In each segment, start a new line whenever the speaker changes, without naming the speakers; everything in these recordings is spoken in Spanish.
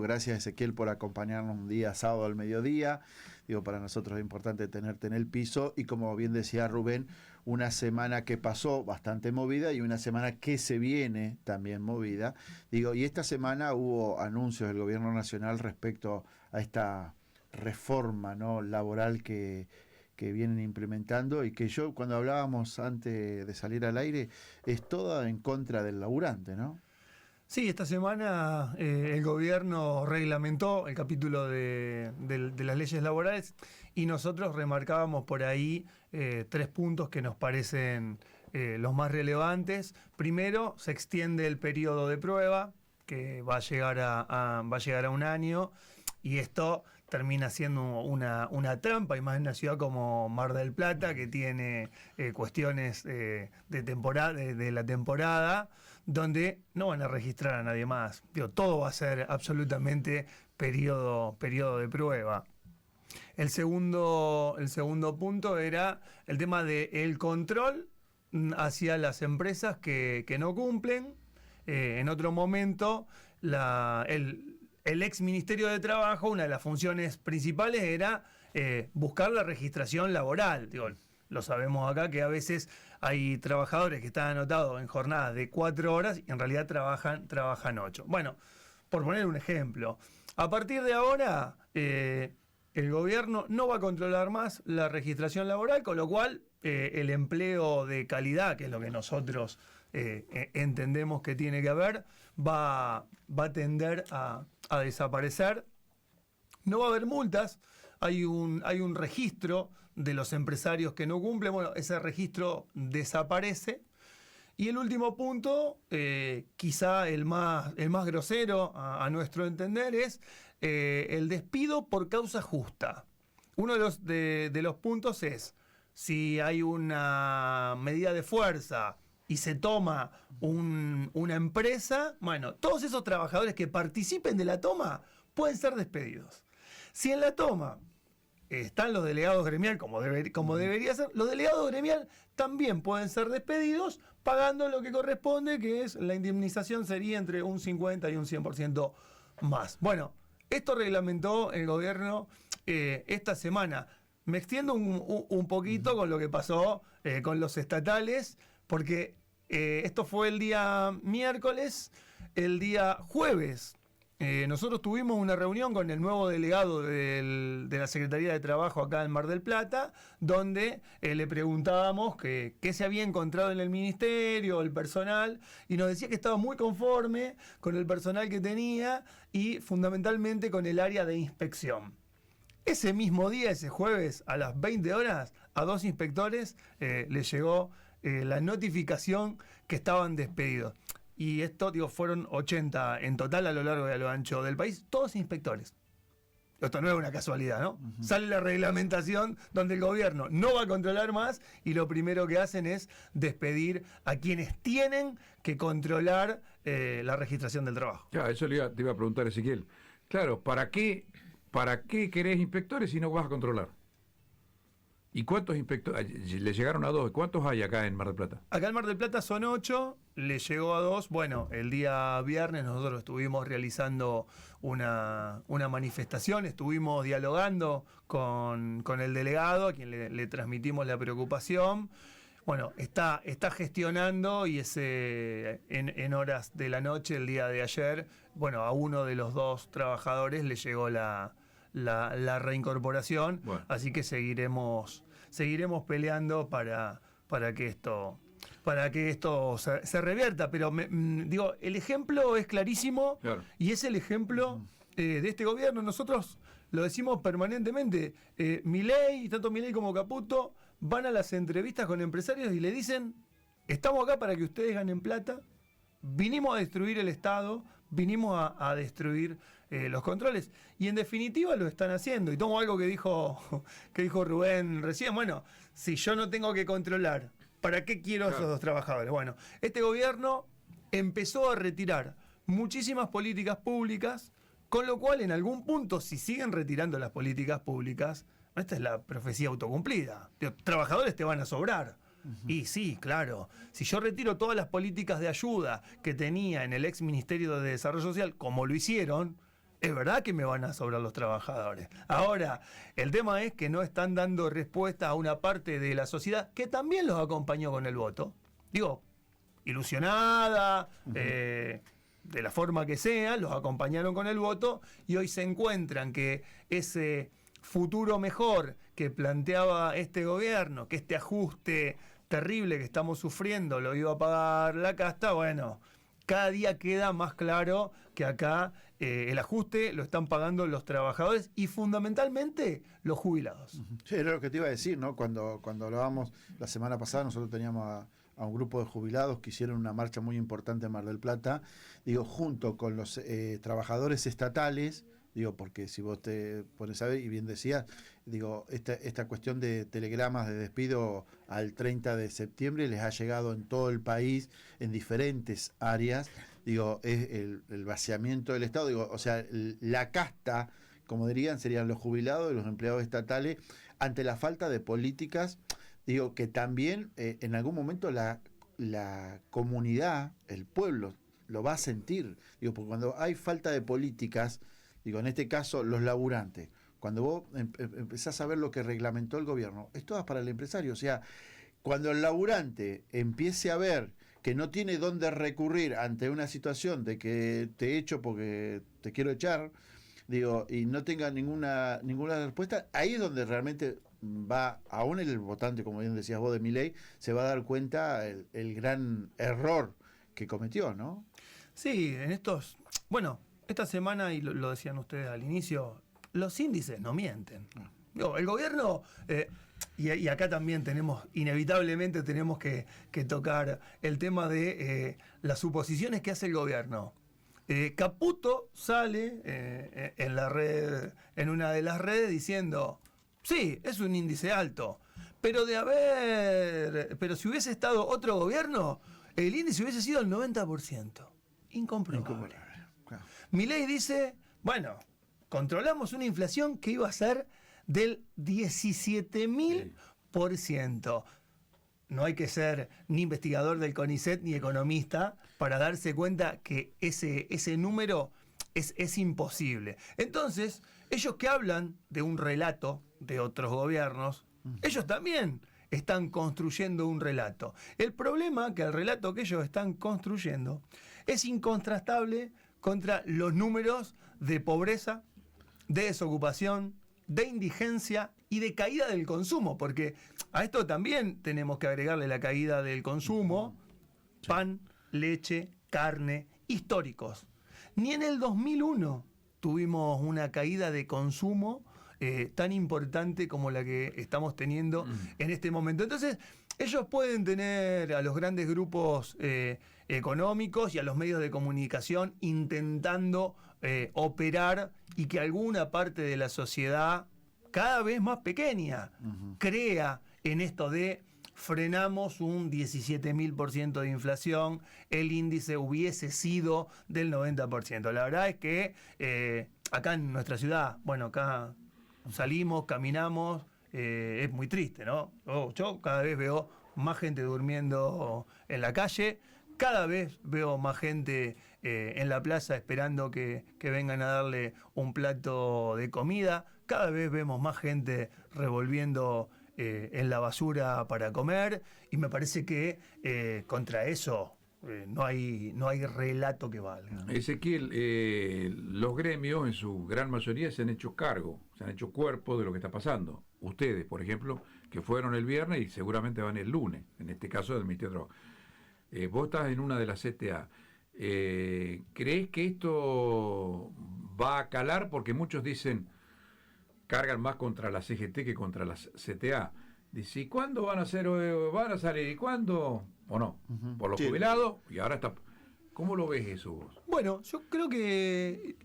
Gracias, Ezequiel, por acompañarnos un día sábado al mediodía. Digo, para nosotros es importante tenerte en el piso y, como bien decía Rubén, una semana que pasó bastante movida y una semana que se viene también movida. Digo, y esta semana hubo anuncios del Gobierno Nacional respecto a esta reforma, ¿no?, laboral que vienen implementando y que yo, cuando hablábamos antes de salir al aire, es toda en contra del laburante, ¿no?
Sí, esta semana el gobierno reglamentó el capítulo de las leyes laborales y nosotros remarcábamos por ahí 3 puntos que nos parecen los más relevantes. Primero, se extiende el periodo de prueba, que va a llegar a 1 año, y esto termina siendo una trampa, y más en una ciudad como Mar del Plata, que tiene cuestiones de la temporada, donde no van a registrar a nadie más. Digo, todo va a ser absolutamente periodo de prueba. El segundo punto era el tema del control hacia las empresas que no cumplen. En otro momento, el ex Ministerio de Trabajo, una de las funciones principales era buscar la registración laboral. Digo, lo sabemos acá, que a veces hay trabajadores que están anotados en jornadas de 4 horas y en realidad trabajan 8. Bueno, por poner un ejemplo, a partir de ahora el gobierno no va a controlar más la registración laboral, con lo cual el empleo de calidad, que es lo que nosotros entendemos que tiene que haber, va a tender a desaparecer. No va a haber multas, hay un registro de los empresarios que no cumplen. Bueno, ese registro desaparece. Y el último punto, quizá el más grosero a nuestro entender, es el despido por causa justa. Uno de los puntos es, si hay una medida de fuerza y se toma una empresa, bueno, todos esos trabajadores que participen de la toma pueden ser despedidos. Si en la toma están los delegados gremial, como debería ser, los delegados gremial también pueden ser despedidos pagando lo que corresponde, que es la indemnización sería entre un 50 y un 100% más. Bueno, esto reglamentó el gobierno esta semana. Me extiendo un poquito con lo que pasó con los estatales, porque esto fue el día miércoles. El día jueves nosotros tuvimos una reunión con el nuevo delegado de la Secretaría de Trabajo acá en Mar del Plata, donde le preguntábamos qué se había encontrado en el ministerio, el personal, y nos decía que estaba muy conforme con el personal que tenía y fundamentalmente con el área de inspección. Ese mismo día, ese jueves, a las 20 horas, a 2 inspectores les llegó la notificación que estaban despedidos. Y esto, fueron 80 en total a lo largo y a lo ancho del país, todos inspectores. Esto no es una casualidad, ¿no? Uh-huh. Sale la reglamentación donde el gobierno no va a controlar más y lo primero que hacen es despedir a quienes tienen que controlar la registración del trabajo.
Ya, eso te iba a preguntar, Ezequiel. Claro, ¿para qué querés inspectores si no vas a controlar? ¿Y cuántos inspectores? Le llegaron a 2. ¿Cuántos hay acá en Mar del Plata?
Acá en Mar del Plata son 8, le llegó a 2. Bueno, el día viernes nosotros estuvimos realizando una manifestación, estuvimos dialogando con el delegado, a quien le transmitimos la preocupación. Bueno, está gestionando y en horas de la noche, el día de ayer, bueno, a uno de los 2 trabajadores le llegó la reincorporación. Bueno. Así que seguiremos peleando para que esto se revierta, pero el ejemplo es clarísimo. Claro. Y es el ejemplo de este gobierno. Nosotros lo decimos permanentemente. Milei, tanto Milei como Caputo, van a las entrevistas con empresarios y le dicen: estamos acá para que ustedes ganen plata. Vinimos a destruir el Estado, vinimos a destruir los controles, y en definitiva lo están haciendo. Y tomo algo que dijo Rubén recién: bueno, si yo no tengo que controlar, ¿para qué quiero a esos 2 trabajadores? Bueno, este gobierno empezó a retirar muchísimas políticas públicas, con lo cual en algún punto, si siguen retirando las políticas públicas, esta es la profecía autocumplida. Trabajadores te van a sobrar. Uh-huh. Y sí, claro, si yo retiro todas las políticas de ayuda que tenía en el ex Ministerio de Desarrollo Social, como lo hicieron, es verdad que me van a sobrar los trabajadores. Ahora, el tema es que no están dando respuesta a una parte de la sociedad que también los acompañó con el voto. Digo, ilusionada, de la forma que sea, los acompañaron con el voto y hoy se encuentran que ese futuro mejor que planteaba este gobierno, que este ajuste terrible que estamos sufriendo lo iba a pagar la casta, bueno, cada día queda más claro que acá el ajuste lo están pagando los trabajadores y fundamentalmente los jubilados.
Sí, era lo que te iba a decir, ¿no? Cuando hablábamos la semana pasada, nosotros teníamos a un grupo de jubilados que hicieron una marcha muy importante en Mar del Plata, digo, junto con los trabajadores estatales, digo, porque si vos te pones a ver, y bien decías, digo, esta cuestión de telegramas de despido al 30 de septiembre les ha llegado en todo el país, en diferentes áreas, digo, es el vaciamiento del Estado, digo, o sea, la casta, como dirían, serían los jubilados y los empleados estatales, ante la falta de políticas, digo, que también en algún momento la comunidad, el pueblo, lo va a sentir, digo, porque cuando hay falta de políticas, digo, en este caso, los laburantes, cuando vos empezás a ver lo que reglamentó el gobierno, es todo para el empresario. O sea, cuando el laburante empiece a ver que no tiene dónde recurrir ante una situación de que te echo porque te quiero echar, digo, y no tenga ninguna respuesta, ahí es donde realmente va, aún el votante, como bien decías vos, de Milei, se va a dar cuenta el gran error que cometió, ¿no?
Sí, esta semana, y lo decían ustedes al inicio, los índices no mienten. Digo, el gobierno, y acá también inevitablemente tenemos que tocar el tema de las suposiciones que hace el gobierno. Caputo sale en la red, en una de las redes, diciendo, sí, es un índice alto, pero si hubiese estado otro gobierno, el índice hubiese sido el 90%. Incomprobable. Claro. Milei dice, bueno, controlamos una inflación que iba a ser del 17.000%. No hay que ser ni investigador del CONICET ni economista para darse cuenta que ese número es imposible. Entonces, ellos que hablan de un relato de otros gobiernos, ellos también están construyendo un relato. El problema es que el relato que ellos están construyendo es incontrastable contra los números de pobreza, de desocupación, de indigencia y de caída del consumo, porque a esto también tenemos que agregarle la caída del consumo, pan, leche, carne, históricos. Ni en el 2001 tuvimos una caída de consumo tan importante como la que estamos teniendo en este momento. Entonces, ellos pueden tener a los grandes grupos económicos y a los medios de comunicación intentando operar y que alguna parte de la sociedad cada vez más pequeña crea en esto de frenamos un 17.000% de inflación, el índice hubiese sido del 90%. La verdad es que acá en nuestra ciudad, bueno, acá salimos, caminamos, es muy triste, ¿no? Yo cada vez veo más gente durmiendo en la calle, cada vez veo más gente en la plaza esperando que vengan a darle un plato de comida, cada vez vemos más gente revolviendo en la basura para comer, y me parece que contra eso no hay relato que valga.
Ezequiel, los gremios en su gran mayoría se han hecho cargo, se han hecho cuerpo de lo que está pasando. Ustedes, por ejemplo, que fueron el viernes y seguramente van el lunes, en este caso del Ministerio de Trabajo. Vos estás en una de las CTA. ¿Crees que esto va a calar? Porque muchos dicen, cargan más contra la CGT que contra las CTA. Dice, ¿y cuándo van a salir? ¿Y cuándo? ¿O no? Por los jubilados, y ahora está. ¿Cómo lo ves eso vos?
Bueno, yo creo que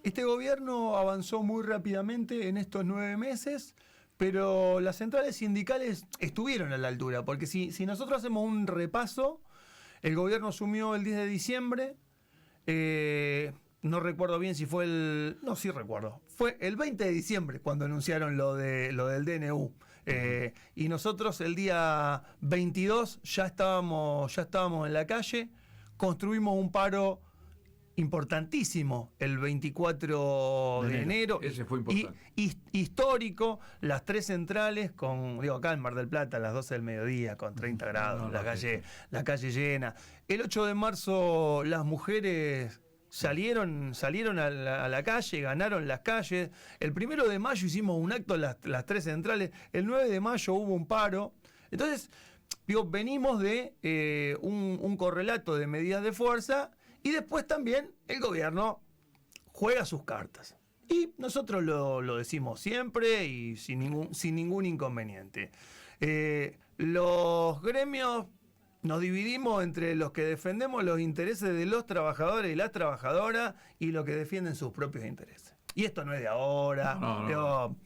este gobierno avanzó muy rápidamente en estos 9 meses, pero las centrales sindicales estuvieron a la altura, porque si nosotros hacemos un repaso, el gobierno asumió el 10 de diciembre, no recuerdo bien si fue sí recuerdo, fue el 20 de diciembre cuando anunciaron lo del DNU. Y nosotros el día 22 ya estábamos en la calle, construimos un paro importantísimo el 24 de enero.
Ese fue importante.
Histórico, las 3 centrales acá en Mar del Plata a las 12 del mediodía con 30 grados, la calle llena. El 8 de marzo las mujeres salieron a la calle, ganaron las calles. El 1 de mayo hicimos un acto en las 3 centrales. El 9 de mayo hubo un paro. Entonces, venimos de un correlato de medidas de fuerza y después también el gobierno juega sus cartas. Y nosotros lo decimos siempre y sin ningún inconveniente. Los gremios nos dividimos entre los que defendemos los intereses de los trabajadores y las trabajadoras y los que defienden sus propios intereses. Y esto no es de ahora.
No.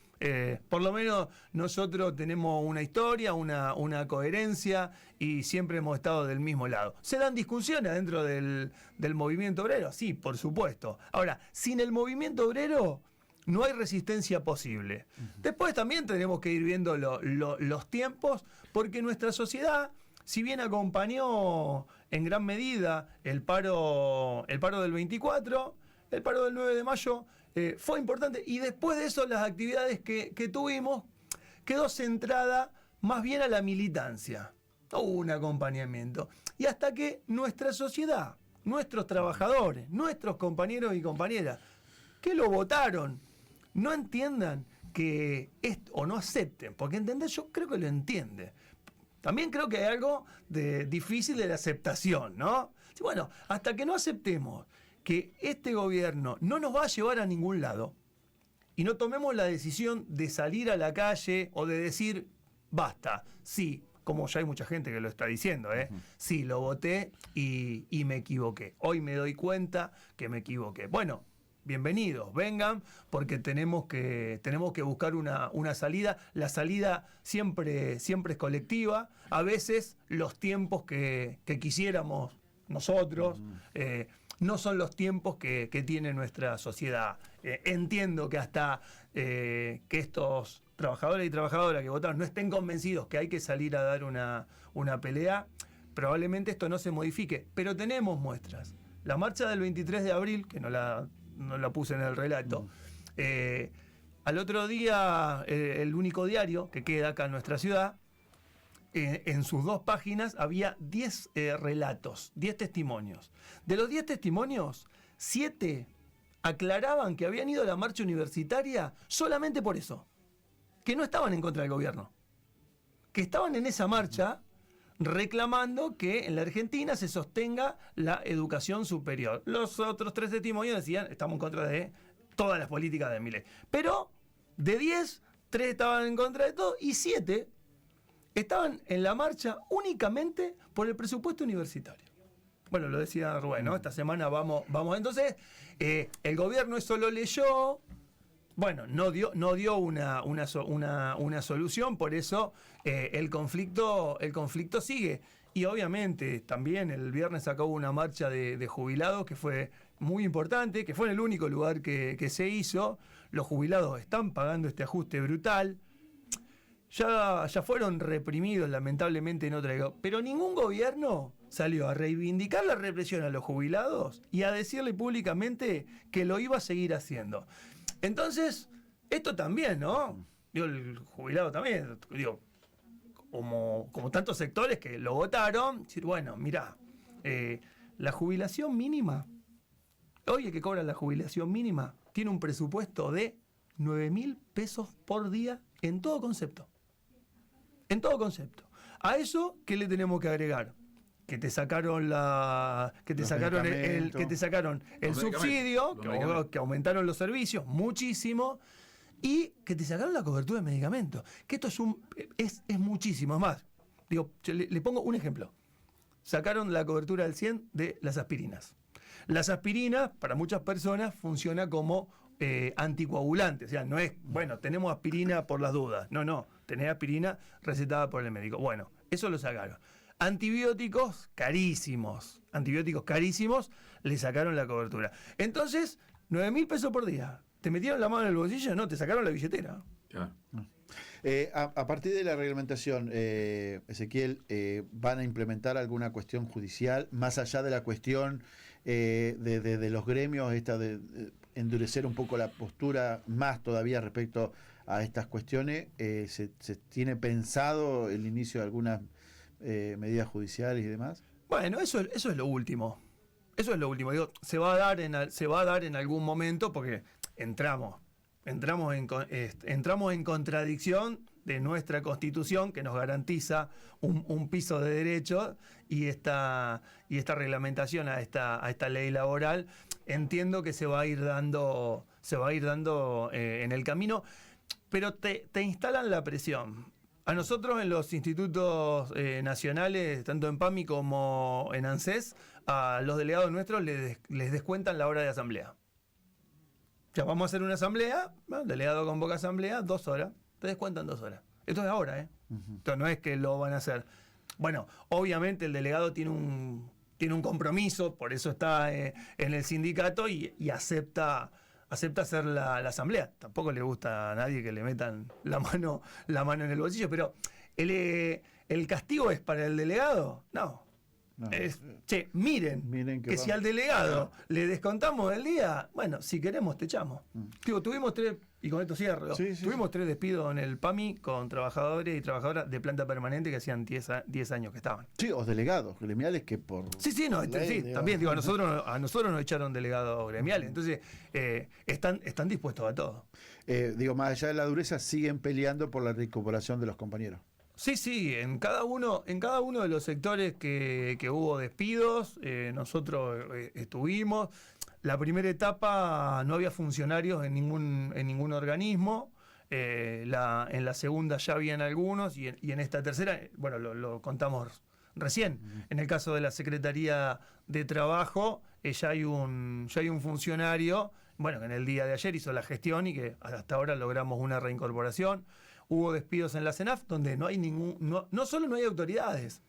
Por lo menos nosotros tenemos una historia, una coherencia y siempre hemos estado del mismo lado. ¿Se dan discusiones dentro del movimiento obrero? Sí, por supuesto. Ahora, sin el movimiento obrero no hay resistencia posible. Después también tenemos que ir viendo los tiempos, porque nuestra sociedad, si bien acompañó en gran medida el paro del 24, el paro del 9 de mayo fue importante, y después de eso las actividades que tuvimos quedó centrada más bien a la militancia. No hubo un acompañamiento. Y hasta que nuestra sociedad, nuestros trabajadores, nuestros compañeros y compañeras que lo votaron, no entiendan que o no acepten, porque entender yo creo que lo entiende. También creo que hay algo difícil de la aceptación, ¿no? Bueno, hasta que no aceptemos que este gobierno no nos va a llevar a ningún lado y no tomemos la decisión de salir a la calle o de decir, basta, sí, como ya hay mucha gente que lo está diciendo, sí, lo voté y me equivoqué. Hoy me doy cuenta que me equivoqué. Bueno, bienvenidos, vengan, porque tenemos que buscar una salida. La salida siempre es colectiva. A veces los tiempos que quisiéramos nosotros no son los tiempos que tiene nuestra sociedad. Entiendo que hasta que estos trabajadores y trabajadoras que votaron no estén convencidos que hay que salir a dar una pelea, probablemente esto no se modifique, pero tenemos muestras. La marcha del 23 de abril, que no la puse en el relato, al otro día el único diario que queda acá en nuestra ciudad, en sus 2 páginas había 10 relatos, 10 testimonios. De los 10 testimonios, 7 aclaraban que habían ido a la marcha universitaria solamente por eso, que no estaban en contra del gobierno, que estaban en esa marcha reclamando que en la Argentina se sostenga la educación superior. Los otros 3 testimonios decían, estamos en contra de todas las políticas de Milei. Pero de 10, 3 estaban en contra de todo y 7 estaban en la marcha únicamente por el presupuesto universitario. Bueno, lo decía Rubén, ¿no? Esta semana vamos. Entonces, el gobierno eso lo leyó. Bueno, no dio una solución, por eso el conflicto sigue. Y obviamente también el viernes acabó una marcha de jubilados que fue muy importante, que fue en el único lugar que se hizo. Los jubilados están pagando este ajuste brutal. Ya fueron reprimidos lamentablemente en otra. Pero ningún gobierno salió a reivindicar la represión a los jubilados y a decirle públicamente que lo iba a seguir haciendo. Entonces, esto también, ¿no? El jubilado también, como tantos sectores que lo votaron, decir, bueno, mirá, la jubilación mínima, hoy el que cobra la jubilación mínima tiene un presupuesto de 9.000 pesos por día en todo concepto. En todo concepto. A eso, ¿qué le tenemos que agregar? Que te sacaron el subsidio, que aumentaron los servicios muchísimo, y que te sacaron la cobertura de medicamentos. Que esto es muchísimo. Es más, le pongo un ejemplo. Sacaron la cobertura del 100 de las aspirinas. Las aspirinas, para muchas personas, funciona como anticoagulante. O sea, no es, bueno, tenemos aspirina por las dudas. No, tenés aspirina recetada por el médico. Bueno, eso lo sacaron. Antibióticos carísimos, le sacaron la cobertura. Entonces, 9.000 pesos por día. ¿Te metieron la mano en el bolsillo? No, te sacaron la billetera.
Ya.
A partir de la reglamentación, Ezequiel, ¿van a implementar alguna cuestión judicial más allá de la cuestión de los gremios, esta de endurecer un poco la postura más todavía respecto a estas cuestiones? ¿Se tiene pensado el inicio de algunas medidas judiciales y demás?
Bueno, eso es lo último. Eso es lo último. Digo, se va a dar en algún momento porque entramos en contradicción de nuestra Constitución, que nos garantiza un piso de derechos, y esta reglamentación a esta ley laboral. Entiendo que se va a ir dando en el camino, pero te instalan la presión. A nosotros en los institutos nacionales, tanto en PAMI como en ANSES, a los delegados nuestros les descuentan la hora de asamblea. Ya vamos a hacer una asamblea, ¿no? El delegado convoca asamblea, 2 horas, te descuentan 2 horas. Esto es ahora, ¿eh? Uh-huh. Esto no es que lo van a hacer. Bueno, obviamente el delegado tiene un compromiso, por eso está en el sindicato y acepta hacer la asamblea. Tampoco le gusta a nadie que le metan la mano en el bolsillo, pero ¿el castigo es para el delegado? No. Miren que si al delegado le descontamos el día, bueno, si queremos te echamos. Digo, tuvimos 3, y con esto cierro, tuvimos 3 despidos en el PAMI con trabajadores y trabajadoras de planta permanente que hacían 10 años que estaban.
Sí, o delegados gremiales que por...
También, digo, a nosotros nos echaron delegados gremiales, entonces están dispuestos a todo.
Más allá de la dureza, siguen peleando por la recuperación de los compañeros.
Sí, en cada uno de los sectores que hubo despidos, nosotros estuvimos. La primera etapa no había funcionarios en ningún organismo. En la segunda ya habían algunos y en esta tercera, bueno, lo contamos recién. En el caso de la Secretaría de Trabajo, ya hay un funcionario, bueno, que en el día de ayer hizo la gestión y que hasta ahora logramos una reincorporación. Hubo despidos en la CENAF donde no hay no solo no hay autoridades,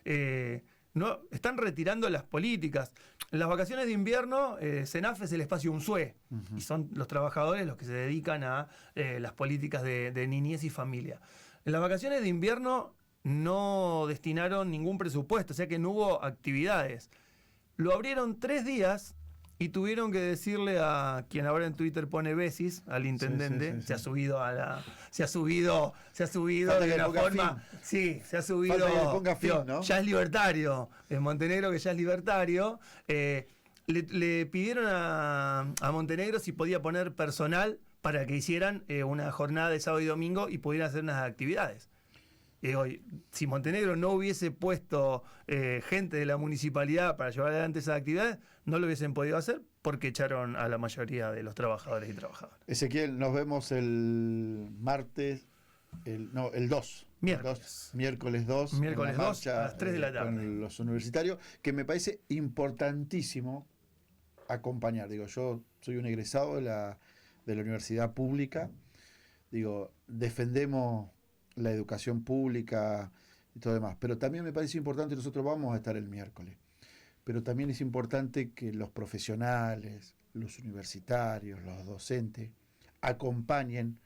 están retirando las políticas. En las vacaciones de invierno, CENAF es el espacio UNSUE, uh-huh, y son los trabajadores los que se dedican a las políticas de niñez y familia. En las vacaciones de invierno no destinaron ningún presupuesto, o sea que no hubo actividades. Lo abrieron 3 días y tuvieron que decirle a quien ahora en Twitter pone Besis, al intendente, se ha subido de una forma, se ha subido, ¿no? Ya es libertario, en Montenegro, que ya es libertario, le pidieron a Montenegro si podía poner personal para que hicieran una jornada de sábado y domingo y pudieran hacer unas actividades. Si Montenegro no hubiese puesto gente de la municipalidad para llevar adelante esas actividades, no lo hubiesen podido hacer porque echaron a la mayoría de los trabajadores y trabajadoras.
Ezequiel, nos vemos el martes, el 2. Miércoles 2.
Miércoles 2 a las 3 de la tarde.
Con los universitarios, que me parece importantísimo acompañar. Yo soy un egresado de la universidad pública. Defendemos la educación pública y todo demás, pero también me parece importante, nosotros vamos a estar el miércoles, pero también es importante que los profesionales, los universitarios, los docentes acompañen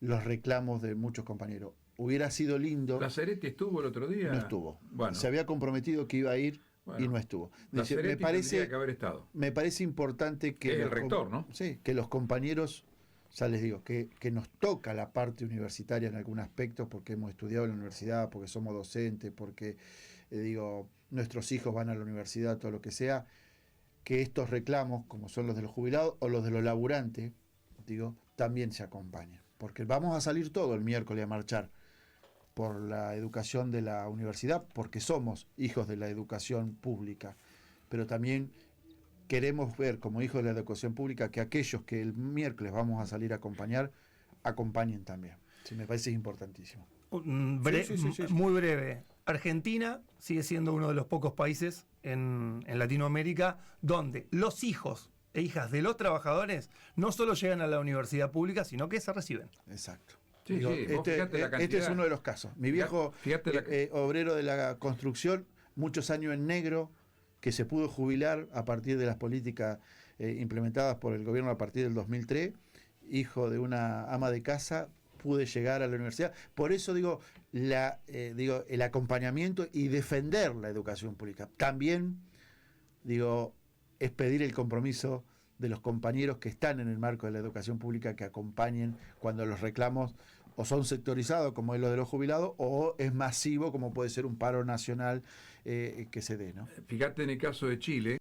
los reclamos de muchos compañeros. Hubiera sido lindo.
¿Lazaretti estuvo el otro día?
No estuvo.
Bueno.
Se había comprometido que iba a ir y no estuvo.
Me parece que haber estado.
Me parece importante que...
Es el rector, ¿no?
Sí, que los compañeros... Ya les digo, que nos toca la parte universitaria en algún aspecto, porque hemos estudiado en la universidad, porque somos docentes, porque, nuestros hijos van a la universidad, todo lo que sea, que estos reclamos, como son los de los jubilados o los de los laburantes, también se acompañen. Porque vamos a salir todo el miércoles a marchar por la educación de la universidad, porque somos hijos de la educación pública, pero también queremos ver como hijos de la educación pública que aquellos que el miércoles vamos a salir a acompañar, acompañen también. Sí, me parece importantísimo.
Muy breve. Argentina sigue siendo uno de los pocos países en Latinoamérica donde los hijos e hijas de los trabajadores no solo llegan a la universidad pública, sino que se reciben.
Exacto.
Este
es uno de los casos. Mi viejo, obrero de la construcción, muchos años en negro, que se pudo jubilar a partir de las políticas implementadas por el gobierno a partir del 2003, hijo de una ama de casa, pude llegar a la universidad. Por eso el acompañamiento y defender la educación pública. También, es pedir el compromiso de los compañeros que están en el marco de la educación pública que acompañen cuando los reclamos o son sectorizados, como es lo de los jubilados, o es masivo, como puede ser un paro nacional que se dé, ¿no?
Fíjate en el caso de Chile.